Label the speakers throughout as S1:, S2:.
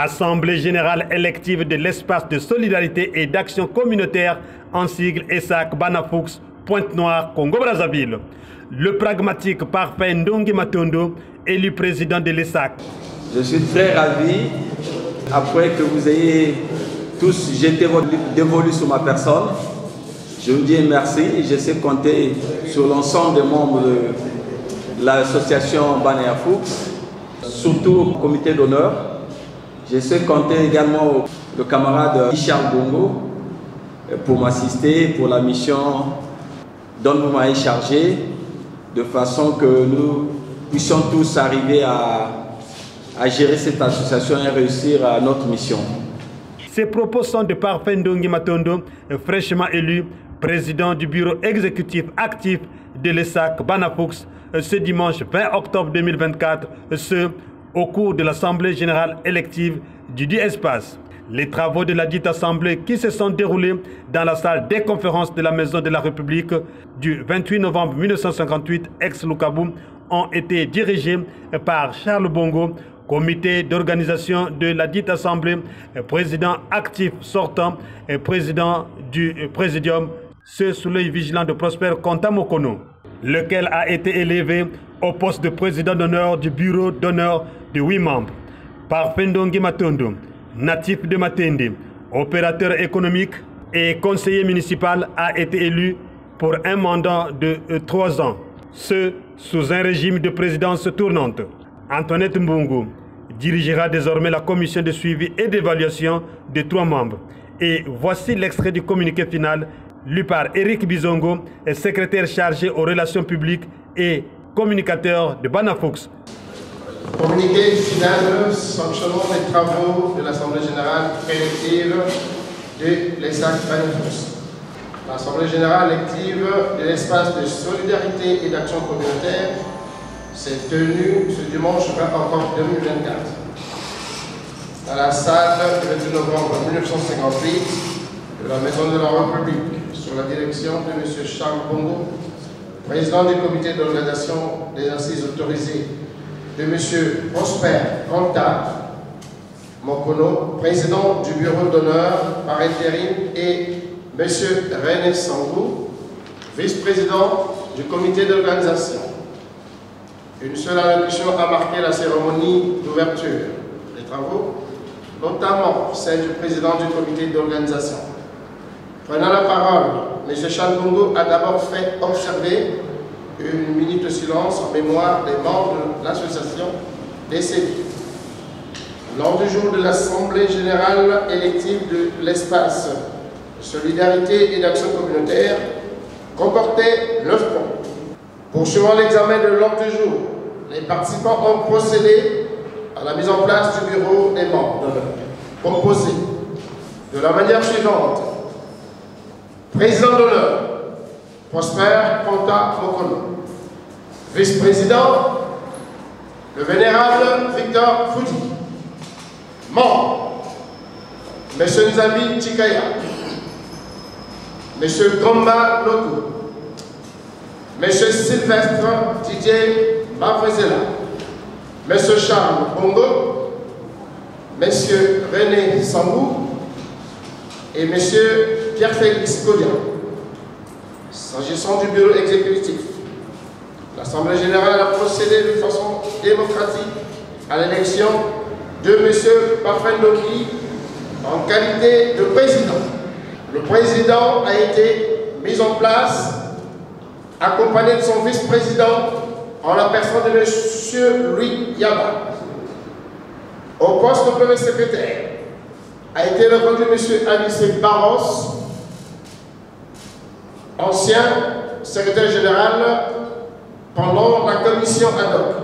S1: Assemblée générale élective de l'espace de solidarité et d'action communautaire en sigle ESAC Banafoux, Pointe-Noire, Congo-Brazzaville. Le pragmatique Parfait Ndongi Matondo, élu président de l'ESAC.
S2: Je suis très ravi, après que vous ayez tous jeté votre dévolu sur ma personne. Je vous dis merci et je sais compter sur l'ensemble des membres de l'association Banafoux, surtout au comité d'honneur. Je sais compter également le camarade Richard Bongo pour m'assister pour la mission dont vous m'avez chargé, de façon que nous puissions tous arriver à gérer cette association et réussir à notre mission.
S1: Ces propos sont de Parfait Ndongi Matondo, fraîchement élu président du bureau exécutif actif de l'ESAC Banafoux ce dimanche 20 octobre 2024, au cours de l'Assemblée générale élective du dit espace. Les travaux de la dite Assemblée qui se sont déroulés dans la salle des conférences de la Maison de la République du 28 novembre 1958, ex-Lukabu, ont été dirigés par Charles Bongo, comité d'organisation de la dite Assemblée, président actif sortant et président du Présidium, ce sous l'œil vigilant de Prosper Konta Mokono, lequel a été élevé au poste de président d'honneur du bureau d'honneur de 8 membres. Parfait Ndongi Matondo, natif de Matende, opérateur économique et conseiller municipal, a été élu pour un mandat de 3 ans, ce sous un régime de présidence tournante. Antoinette Mbungu dirigera désormais la commission de suivi et d'évaluation de 3 membres. Et voici l'extrait du communiqué final lu par Eric Bizongo, secrétaire chargé aux relations publiques et communicateur de Banafoux.
S3: Communiqué final sanctionnant les travaux de l'Assemblée générale élective de l'ESAC Banafoux. L'Assemblée générale élective de l'espace de solidarité et d'action communautaire s'est tenue ce dimanche 20 octobre 2024 dans la salle du 28 novembre 1958 de la Maison de la République, sous la direction de M. Charles Bongo, président du comité d'organisation des assises autorisées, de M. Prosper Konta Mokono, président du bureau d'honneur par intérim, et M. René Sangou, vice-président du comité d'organisation. Une seule allocution a marqué la cérémonie d'ouverture des travaux, notamment celle du président du comité d'organisation. Prenant la parole, M. Charles Bongo a d'abord fait observer une minute de silence en mémoire des membres de l'association décédés. Lors du jour de l'Assemblée générale élective de l'espace de solidarité et d'action communautaire, comportait 9 points. Poursuivant l'examen de l'ordre du jour, les participants ont procédé à la mise en place du bureau des membres d'honneur, composé de la manière suivante. Président d'honneur, Prosper Konta Mokono. Vice-président, le vénérable Victor Fouti. Membre, M. Nzabi Chikaya, M. Gomba Loto, M. Sylvestre Didier Bafrezela, M. Charles Bongo, M. René Sambou et M. Pierre-Félix Kodia. S'agissant du bureau exécutif, l'Assemblée générale a procédé de façon démocratique à l'élection de M. Parfait Ndongi en qualité de président. Le président a été mis en place accompagné de son vice-président en la personne de M. Louis Yaba. Au poste de premier secrétaire a été reconduit M. Anissé Barros, ancien secrétaire général pendant la commission ad hoc.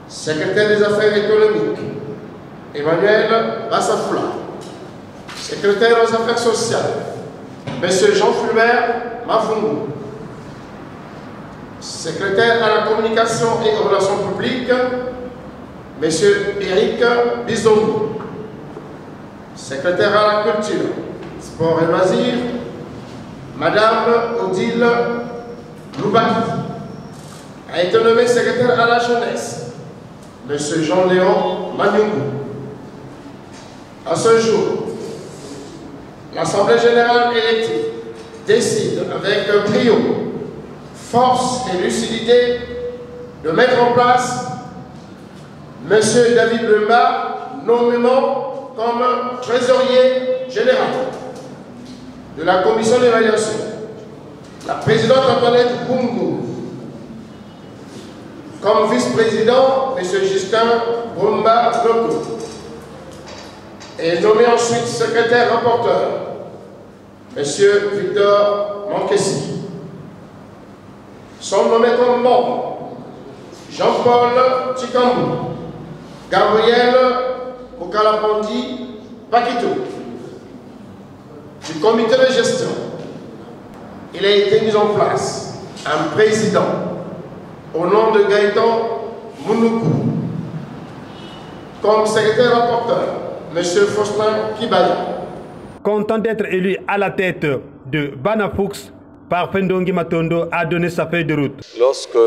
S3: Secrétaire des affaires économiques, Emmanuel Bassafoula. Secrétaire aux affaires sociales, M. Jean Fulbert Mafungu. Secrétaire à la communication et aux relations publiques, M. Eric Bizongo. Secrétaire à la culture, sport et loisirs, Madame Odile Loubaki. A été nommé secrétaire à la jeunesse, M. Jean-Léon Manyungu. À ce jour, l'Assemblée générale élective décide avec brio, force et lucidité de mettre en place M. David Bemba, nommément comme trésorier général de la commission d'évaluation. La présidente Antoinette Bungu, comme vice-président, M. Justin Brumba Loko, et nommé ensuite secrétaire rapporteur, M. Victor Mankessi. Sont nommés comme membres Jean-Paul Chikambu, Gabriel Mukalapondi Pakito, du comité de gestion. Il a été mis en place un président au nom de Gaëtan Mounoukou, comme secrétaire rapporteur, M. Faustin Kibaya.
S1: Content d'être élu à la tête de Banafoux, Parfait Ndongi Matondo a donné sa feuille de route.
S4: Lorsque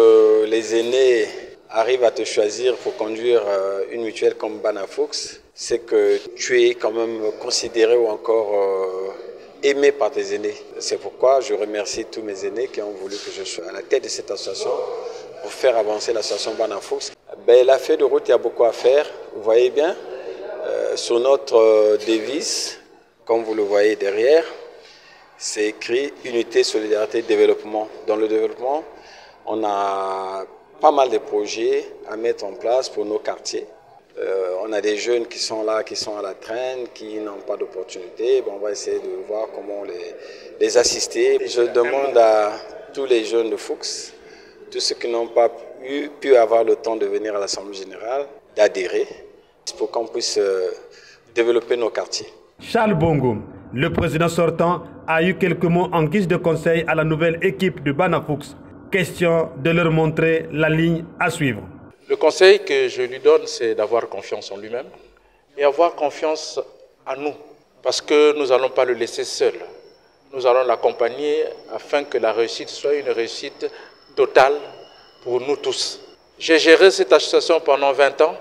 S4: les aînés arrivent à te choisir pour conduire une mutuelle comme Banafoux, c'est que tu es quand même considéré ou encore aimé par tes aînés. C'est pourquoi je remercie tous mes aînés qui ont voulu que je sois à la tête de cette association pour faire avancer l'association Banafoux. La feuille de route, il y a beaucoup à faire. Vous voyez bien, sur notre devise, comme vous le voyez derrière, c'est écrit Unité, Solidarité, Développement. Dans le développement, on a pas mal de projets à mettre en place pour nos quartiers. On a des jeunes qui sont là, qui sont à la traîne, qui n'ont pas d'opportunité. On va essayer de voir comment les assister. Je demande à tous les jeunes de Foux, tous ceux qui n'ont pas pu avoir le temps de venir à l'Assemblée générale, d'adhérer pour qu'on puisse développer nos quartiers.
S1: Charles Bongo, le président sortant, a eu quelques mots en guise de conseil à la nouvelle équipe de Banafoux. Question de leur montrer la ligne à suivre.
S5: Le conseil que je lui donne, c'est d'avoir confiance en lui-même et avoir confiance en nous, parce que nous n'allons pas le laisser seul. Nous allons l'accompagner afin que la réussite soit une réussite totale pour nous tous. J'ai géré cette association pendant 20 ans.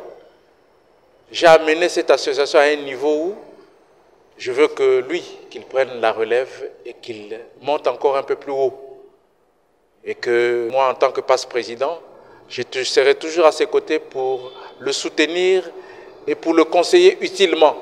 S5: J'ai amené cette association à un niveau où je veux que lui, qu'il prenne la relève et qu'il monte encore un peu plus haut. Et que moi, en tant que passe-président, je serai toujours à ses côtés pour le soutenir et pour le conseiller utilement,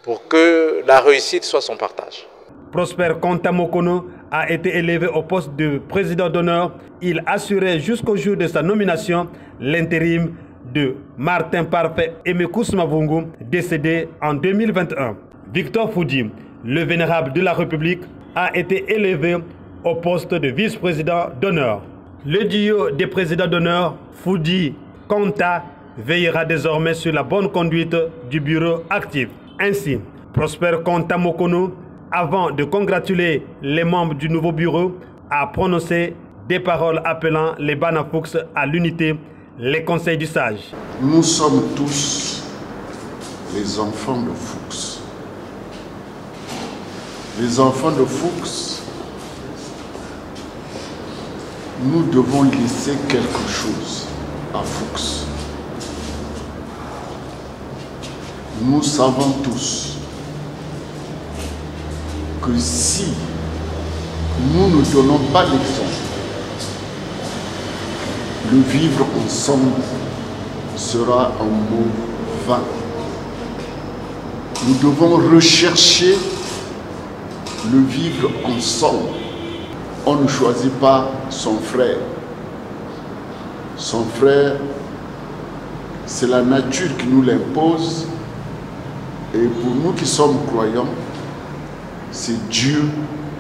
S5: pour que la réussite soit son partage.
S1: Prosper Kontamokono a été élevé au poste de président d'honneur. Il assurait jusqu'au jour de sa nomination l'intérim de Martin Parfait Emekous Mavungu, décédé en 2021. Victor Foudi, le vénérable de la République, a été élevé au poste de vice-président d'honneur. Le duo des présidents d'honneur, Foudi-Konta, veillera désormais sur la bonne conduite du bureau actif. Ainsi, Prosper Kontamokono, avant de congratuler les membres du nouveau bureau, a prononcé des paroles appelant les Banafoux à l'unité, les conseils du sage.
S6: Nous sommes tous les enfants de Foux. Les enfants de Foux, nous devons laisser quelque chose à Foux. Nous savons tous que si nous ne donnons pas l'exemple, le vivre ensemble sera un mot vain. Nous devons rechercher le vivre ensemble. On ne choisit pas son frère. Son frère, c'est la nature qui nous l'impose. Et pour nous qui sommes croyants, c'est Dieu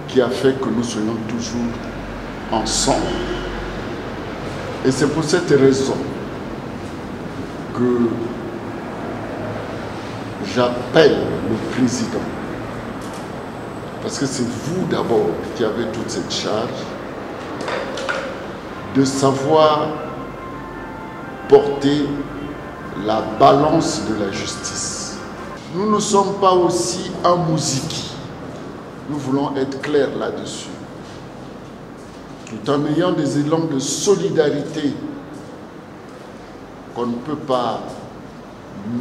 S6: qui a fait que nous soyons toujours ensemble. Et c'est pour cette raison que j'appelle le président. Parce que c'est vous d'abord qui avez toute cette charge de savoir porter la balance de la justice. Nous ne sommes pas aussi un mousiki. Nous voulons être clairs là-dessus. Tout en ayant des élans de solidarité qu'on ne peut pas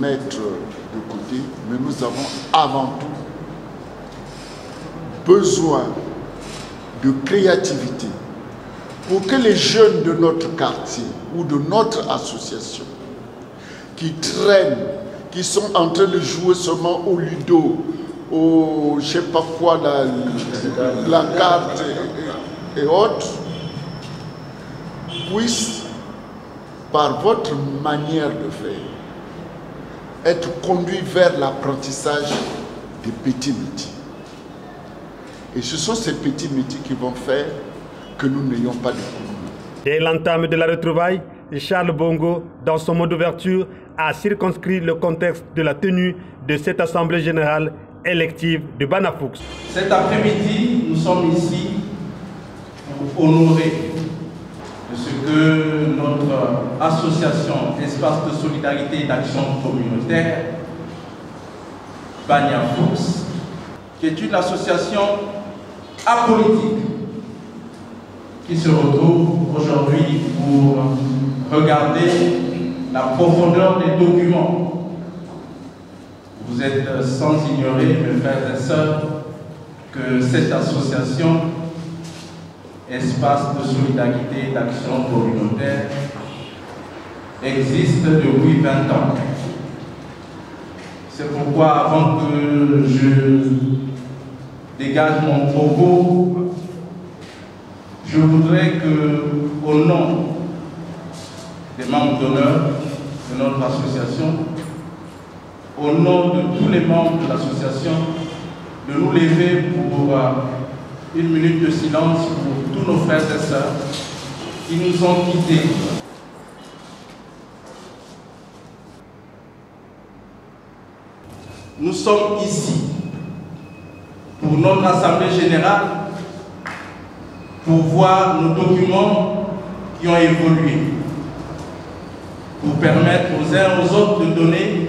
S6: mettre de côté, mais nous avons avant tout besoin de créativité pour que les jeunes de notre quartier ou de notre association qui traînent, qui sont en train de jouer seulement au ludo, au je sais pas quoi, la carte et autres, puissent, par votre manière de faire, être conduits vers l'apprentissage des petits métiers. Et ce sont ces petits métiers qui vont faire que nous n'ayons pas de problème.
S1: Dès l'entame de la retrouvaille, Charles Bongo, dans son mot d'ouverture, a circonscrit le contexte de la tenue de cette Assemblée générale élective de Banafoux.
S5: Cet après-midi, nous sommes ici pour honorer de ce que notre association Espace de solidarité et d'action communautaire, Banafoux, qui est une association apolitique, qui se retrouve aujourd'hui pour regarder la profondeur des documents. Vous êtes sans ignorer, mes frères et sœurs, que cette association, Espace de solidarité et d'action communautaire, existe depuis 20 ans. C'est pourquoi, avant que je dégage mon propos, je voudrais que, au nom des membres d'honneur de notre association, au nom de tous les membres de l'association, de nous lever pour une minute de silence pour tous nos frères et sœurs qui nous ont quittés. Nous sommes ici pour notre Assemblée générale pour voir nos documents qui ont évolué, pour permettre aux uns aux autres de donner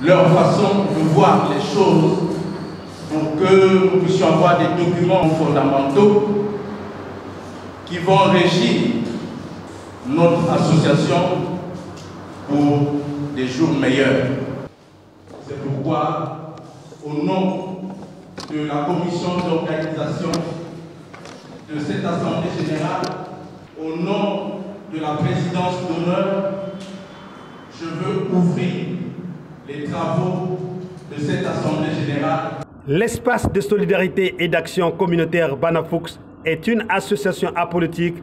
S5: leur façon de voir les choses, pour que nous puissions avoir des documents fondamentaux qui vont régir notre association pour des jours meilleurs. C'est pourquoi, au nom de la commission d'organisation de cette Assemblée générale, au nom de la présidence d'honneur, je veux ouvrir les travaux de cette Assemblée générale.
S1: L'espace de solidarité et d'action communautaire Banafoux est une association apolitique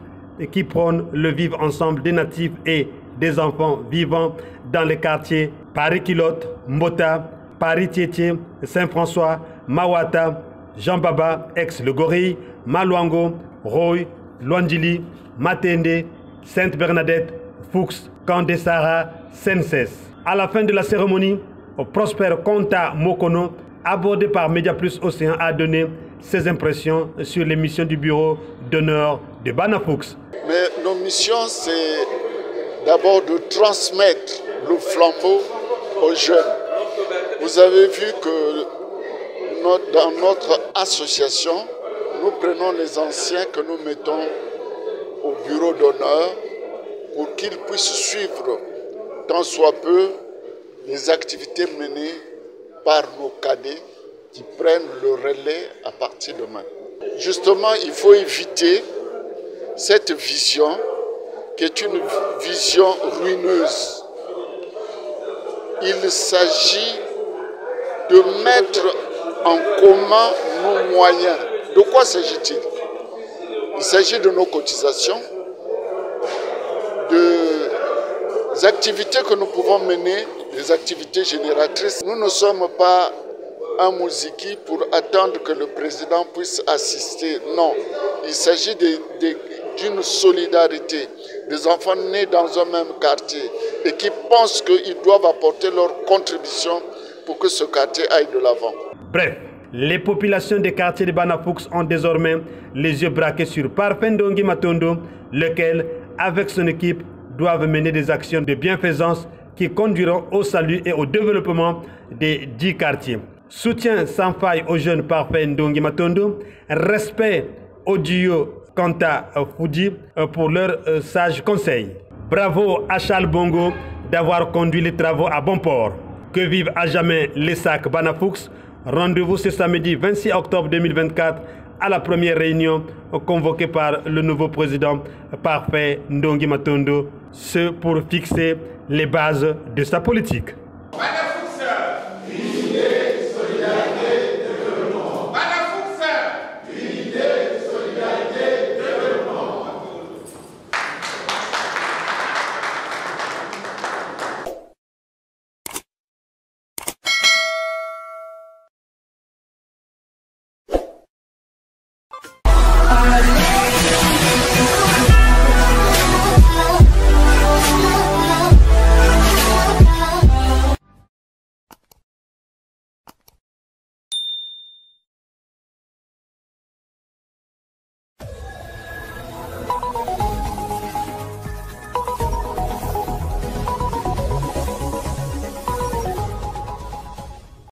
S1: qui prône le vivre ensemble des natifs et des enfants vivant dans les quartiers Paris-Kilote, Mbota, Paris-Tietie, Saint-François, Mawata, Jean-Baba, ex-Le Gorille, Maluango, Roy, Luandili, Matende, Sainte-Bernadette, Fuchs, Kandesara, Senses. À la fin de la cérémonie, Prosper Konta Mokono, abordé par Média Plus Océan, a donné ses impressions sur les missions du bureau d'honneur de Banafoux.
S6: Mais nos missions, c'est d'abord de transmettre le flambeau aux jeunes. Vous avez vu que dans notre association, nous prenons les anciens que nous mettons au bureau d'honneur pour qu'ils puissent suivre tant soit peu les activités menées par nos cadets qui prennent le relais à partir de maintenant. Justement, il faut éviter cette vision qui est une vision ruineuse. Il s'agit de mettre en commun nos moyens. De quoi s'agit-il? Il s'agit de nos cotisations, des activités que nous pouvons mener, des activités génératrices. Nous ne sommes pas un mousiki pour attendre que le président puisse assister. Non, il s'agit d'une solidarité des enfants nés dans un même quartier et qui pensent qu'ils doivent apporter leur contribution pour que ce quartier aille de l'avant.
S1: Bref, les populations des quartiers de Banafoux ont désormais les yeux braqués sur Parfait Ndongi Matondo, lequel, avec son équipe, doivent mener des actions de bienfaisance qui conduiront au salut et au développement des 10 quartiers. Soutien sans faille aux jeunes Parfait Ndongi Matondo, respect au duo Kanta Foudi pour leurs sages conseils. Bravo à Charles Bongo d'avoir conduit les travaux à bon port. Que vive à jamais l'ESSAC Banafoux. Rendez-vous ce samedi 26 octobre 2024 à la première réunion convoquée par le nouveau président Parfait Ndongi Matondo, ce pour fixer les bases de sa politique.